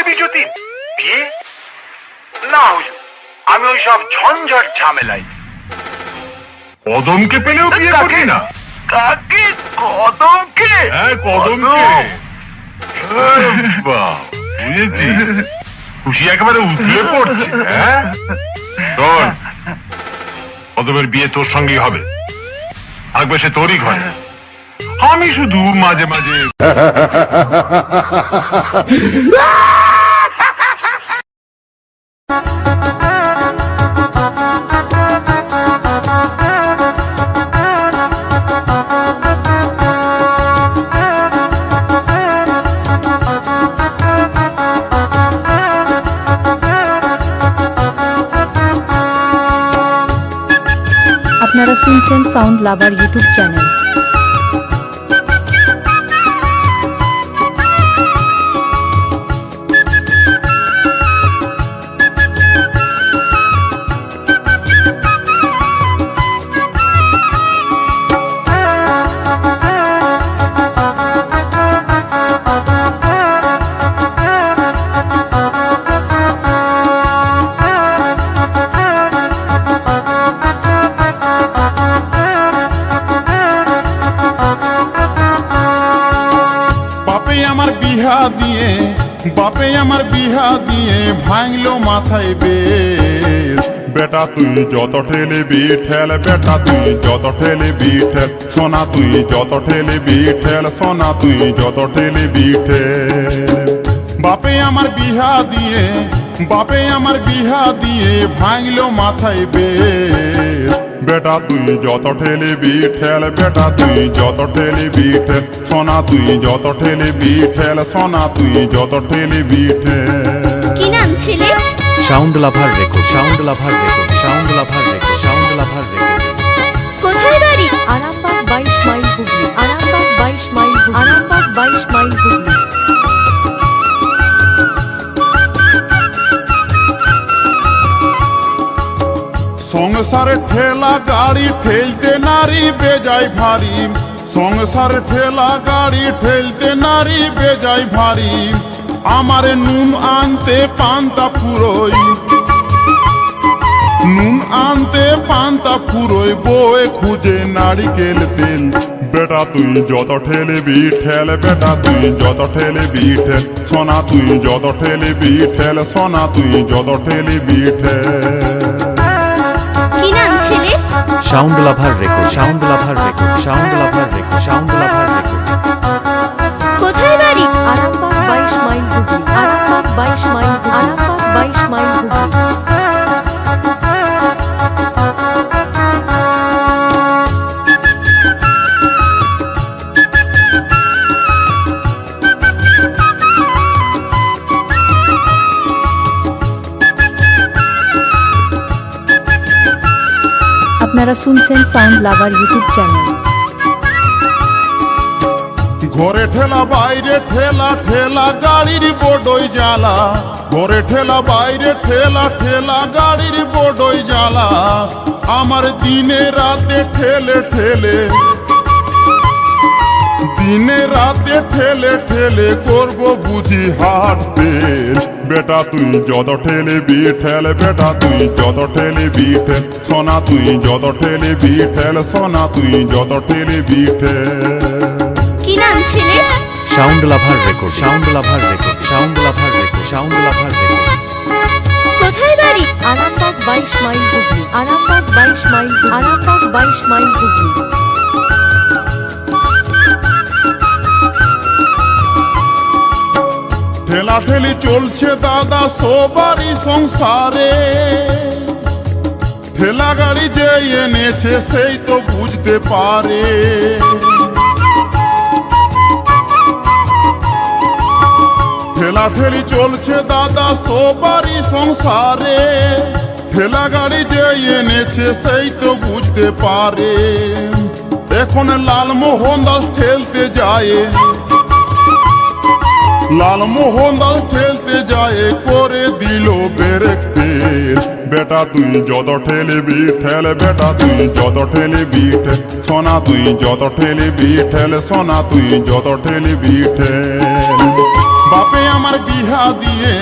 করবি যতীন? বিয়ে না হুজুর, আমি ওই সব ঝঞ্ঝট ঝামেলাই। কদমকে পেলেও বিয়ে করবি না? কাকে? কদমকে? হ্যাঁ, কদমকে। বাহ, বুঝেছি, খুশি একেবারে উঠলে পড়ছে। হ্যাঁ, শোন, কদমের বিয়ে তোর সঙ্গেই হবে, থাকবে সে তোরই ঘরে। আমি শুধু মাঝে মাঝে আপনারা শুনছেন সাউন্ড লাভার ইউটিউব চ্যানেল। আমার বিহা দিয়ে, বাপে আমার বিহা দিয়ে ভাঙলো মাথায় বেশ। বেটা তুই যত ঠেলবি ঠেল, বেটা তুই যত ঠেলবি ঠেল, সোনা তুই যত ঠেলবি ঠেল, সোনা তুই যত ঠেলবি ঠেল। বাপে আমার বিহা দিয়ে, বাপে আমার বিহা দিয়ে ভাঙলো মাথায় বেশ। বেটা তুই যত ঠেলবি ঠেল, বেটা তুই যত ঠেলবি ঠেল, সোনা তুই যত ঠেলবি ঠেল, সোনা তুই যত ঠেলবি ঠেল। কি নাম ছেলে? সাউন্ড লাভার রেকর্ড, সাউন্ড লাভার রেকর্ড, সাউন্ড লাভার রেকর্ড, সাউন্ড লাভার রেকর্ড। কোথায় বাড়ি? Arambagh 22 mile Hooghly, Arambagh 22 mile, Arambagh 22 mile Hooghly. সংসারে ঠেলা গাড়ি ঠেলতে নারী বেজায় ভারী, সংসারে ঠেলা গাড়ি ঠেলতে নারী বেজায় ভারী। আমার নুন আনতে পান্তা ফুরোই, নুন আনতে পান্তা ফুরোই, বয়ে খুঁজে নারিকেল তেল। বেটা তুই যত ঠেলবি ঠেল, বেটা তুই যত ঠেলবি ঠেল, সোনা তুই যত ঠেলবি ঠেল, সোনা তুই যত ঠেলবি ঠেল। কি নাম ছেলে? সাউন্ড লাভার রেকর্ড, সাউন্ড লাভার রেকর্ড, সাউন্ড লাভার রেকর্ড, সাউন্ড লাভার রেকর্ড। কোথায় বাড়ি? Arambagh 22 mile Hooghly, Arambagh 22 mile, Arambagh 22 mile Hooghly. আপনারা শুনছেন সাউন্ড লাভার ইউটিউব চ্যানেল। ঘরে ঠেলা বাইরে ঠেলা, ঠেলা গাড়ির বড়ই জ্বালা, ঘরে ঠেলা বাইরে ঠেলা, ঠেলা গাড়ির বড়ই জ্বালা। আমার দিনে রাতে ঠেলে ঠেলে, দিনে রাতে ঠেলে ঠেলে করব বুঝি হাট ফেল। বেটা তুই যত ঠেলবি ঠেল, বেটা তুই যত ঠেলবি ঠেল, সোনা তুই যত ঠেলবি ঠেল, সোনা তুই যত ঠেলবি ঠেল। কি নাম ছেলে? সাউন্ড লাভার রেকর্ড, সাউন্ড লাভার রেকর্ড, সাউন্ড লাভার রেকর্ড, সাউন্ড লাভার রেকর্ড। কোথায় বাড়ি? Arambagh 22 mile Hooghly, Arambagh 22 mile, Arambagh 22 mile Hooghly. ঠেলা ঠেলি চলছে দাদা সবারই সংসারে, ঠেলা গাড়ি যে এনেছে সেই তো বুঝতে পারে। ঠেলা ঠেলি চলছে দাদা সবারই সংসারে, ঠেলা গাড়ি যে এনেছে সেই তো বুঝতে পারে। এখন লালমোহন দাস ঠেলতে যায়, লালমোহন দাস ঠেলতে যায় করে দিল ব্রেক ফেল। বেটা তুই যত ঠেলবি ঠেল, বেটা তুই যত ঠেলবি ঠেল, সোনা তুই যত ঠেলবি ঠেল, সোনা তুই যত ঠেলবি ঠেল। বাপে আমার বিহা দিয়ে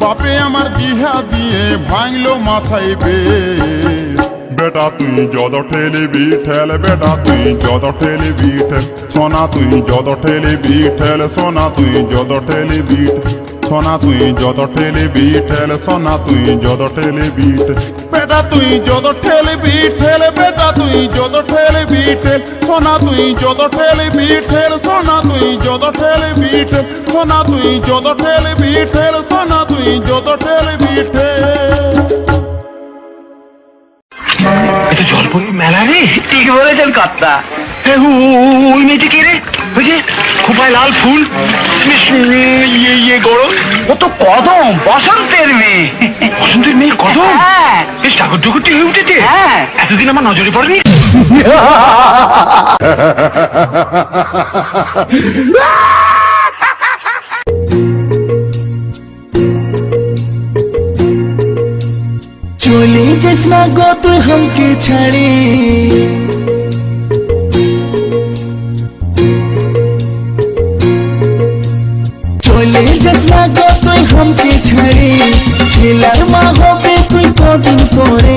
বাপে আমার বিহা দিয়ে ভাঙলো মাথায় বেশ বেটা তুই যত ঠেলিবি ঠেল বেটা তুই যত ঠেলিবি ঠেল সোনা তুই যত ঠেলিবি ঠেল সোনা তুই যত ঠেলিবি সোনা তুই যত ঠেলিবি ঠেল সোনা তুই যত ঠেলিবি বেটা তুই যত ঠেলিবি ঠেল বেটা তুই যত ঠেলিবি ঠেল সোনা তুই যত ঠেলিবি ঠেল সোনা তুই যত ঠেলিবি ঠেল সোনা তুই যত ঠেলিবি ঠেল সোনা তুই যত ঠেলিবি ঠেল এটা জলপরি মেলা রে, ঠিক বলেছেন কর্তা। ওই মেয়েটি কে রে? ওই যে খোপায় লাল ফুল, বেশ ইয়ে গরম, ও তো কদম, বসন্তের মেয়ে। বসন্তের মেয়ে কদম? বেশ ঠাকুর ঠুকুরটি হয়ে উঠেছে। এতদিন আমার নজরে পড়েনি। चले जैसा गो तू हमके छाड़े चले जैसा गो तू हमके छाड़े ছেলার মা হবে তুই কদিন পরে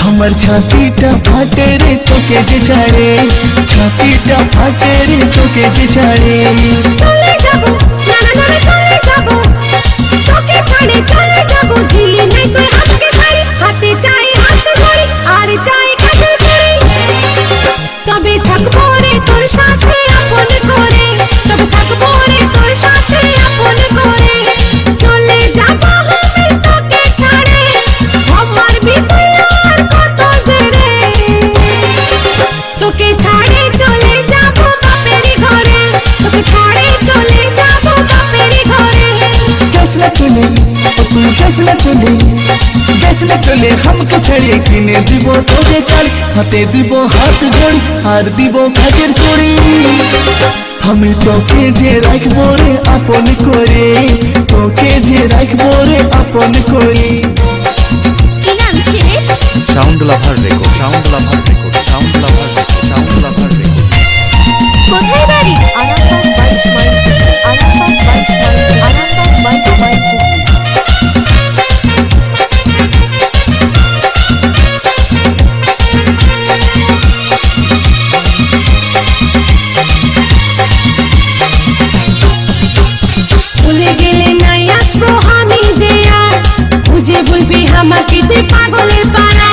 আমার ছাতিটা ফাটে রে তোকে যে ছাড়ে ছাতিটা ফাটে রে তোকে যে ছাড়ে চলে যাবো না চলে যাবো তোকে ছাড়ে চলে যাবো দিলি নাই তুই হাতকে ছাড়ি হাতে চাই হাত ধরি আর চাই কাছে ধরি তবে থাকবো রে তোর সাথে আপন করে তবে থাকবো রে তোর সাথে আপন করে চলে যাবো আমি তোকে ছাড়ে আমার ভিতরে আর কত জেরে তোকে ছাড়ে চলে যাবো বাপের ঘরে তোকে ছাড়ে চলে যাবো বাপের ঘরে जैसना चले तू जैसना चले हमके छड़े किने দিব তোকে শাড়ি হাতে দিব হাত জড়ি আর দিব কাজের চড়ি আমি তোকে যে রাখবো রে আপন করে তোকে যে রাখবো রে আপন করে কি নাম ছেলে সাউন্ড লাভার রেকর্ড সাউন্ড লাভার রেকর্ড সাউন্ড লাভার রেকর্ড সাউন্ড লাভার রেকর্ড কোথায় বাড়ি Arambagh 22 mile Arambagh 22 mile Arambagh 22 mile ভুলে গেলে নাই আসবো আমি যে আর বুঝে বলবি আমাকে তুই পাগলের পাড়া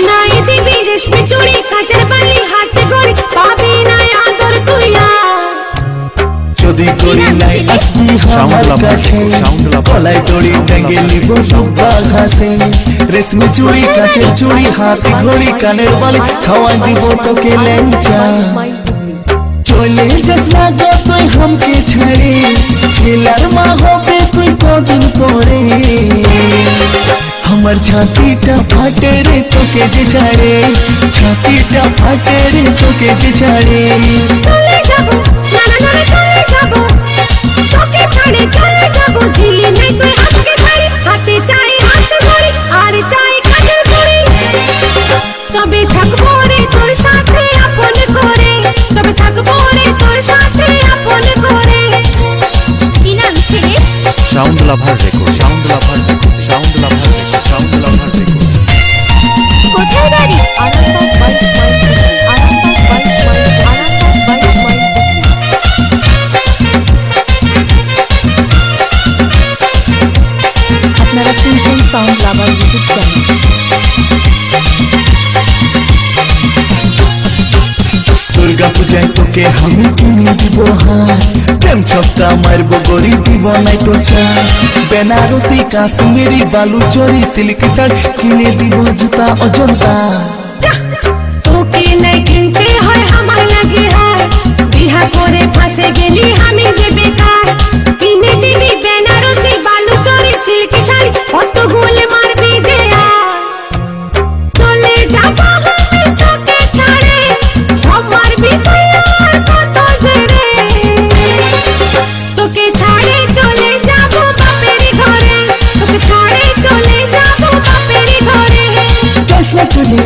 নাই দিবি রেশমি চুড়ি কাঁচের বালি হাতে গড়ি পাবি নাই আদর তুই আর যদি করি নাই আসবি আমার কাছে গলায় দড়ি টাঙ্গে নিব ডুবা ঘাসে রেশমি চুড়ি কাঁচের চুড়ি হাতে ঘড়ি কানের বালি খাওয়া দিব তোকে ল্যাংচা মাইল চলে যাস না গো তুই हमके ছাড়ে ছেলার মা হবে তুই কদিন পরে আমার ছাতিটা ফাটে রে তোকে যে ছাড়ে ছাতিটা ফাটে রে তোকে যে ছাড়ে চলে যাবো না চলে যাবো তোকে ছাড়ে চলে যাবো দিলি নাই তুই হাতকে ছাড়ি হাতে চাই হাত ধরি আর চাই কাছে ধরি তবে থাকবো রে তোর সাথে আপন করে তবে থাকবো রে তোর সাথে আপন করে কি নাম ছেলে সাউন্ড লাভার রেকর্ড সাউন্ড লাভার রেকর্ড সাউন্ড লাভার রেকর্ড সাউন্ড লাভার রেকর্ড কোথায় বাড়ি Arambagh 22 mile Arambagh 22 mile Arambagh 22 mile আপনারা শুনছেন সাউন্ড লাভার ইউটিউব চ্যানেল দুর্গা পূজায় তোকে আমি কিনে দিব হার প্রেম ছপটা মারবো গরি দিব নাই তো চা বেনারসি কাশ্মীরি বালু চরি সিল্ক শাড়ি কিনে দিব জুতা অজন্তা তোকে নাই কিনতে হয় আমার লাগে হার বিহা করে ফাঁসে গেলি আমি যে বেকার কিনে দিবি বেনারসি বালু চরি সিল্ক শাড়ি কত গোল মারবি যে আর চলে যাবো আমি তোকে ছাড়ে আমার ভিতরে আর কত জেরে তোকে ছাড়ে চলে যাবো বাপের ঘরে তোকে ছাড়ে চলে যাবো বাপের ঘরে যাস না চলে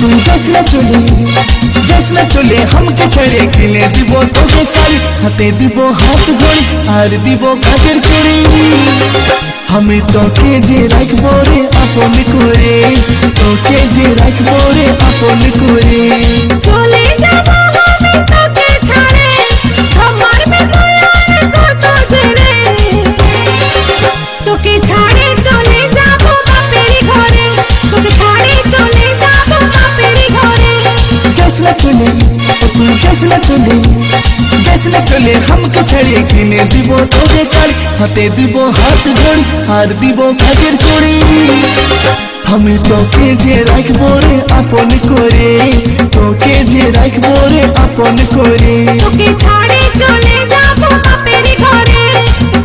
তুই যাস না চলে যাস না চলে हमके ছেড়ে কিনে দিব তোকে শাড়ি হাতে দিব হাত ঘড়ি আর দিব কাজের চুড়ি আমি তোকে যে রাখবো রে আপন করে তোকে যে রাখবো রে আপন করে চলে যাব আমি তোকে ছাড়ে আমার বেদনার কত জেরে তোকে ছাড়ে চলে যাব বাপের ঘরে তোকে ছাড়ে চলে যাব বাপের ঘরে যাস না চলে তুই যাস না চলে যাস না চলে हमके ছেড়ে কিনে দিব তোকে শাড়ি হাতে দিব হাত ঘড়ি আর দিব কাজের চুড়ি আমি তোকে যে রাখবো রে আপন করে তোকে যে রাখবো রে আপন করে তোকে ছাড়ে চলে যাব বাপের ঘরে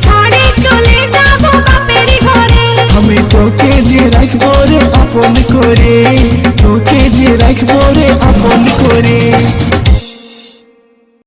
ছাড়ে চলে যাব বাপের ঘরে আমি তোকে যে রাখবো রে আপন করে তোকে যে রাখবো রে আপন করে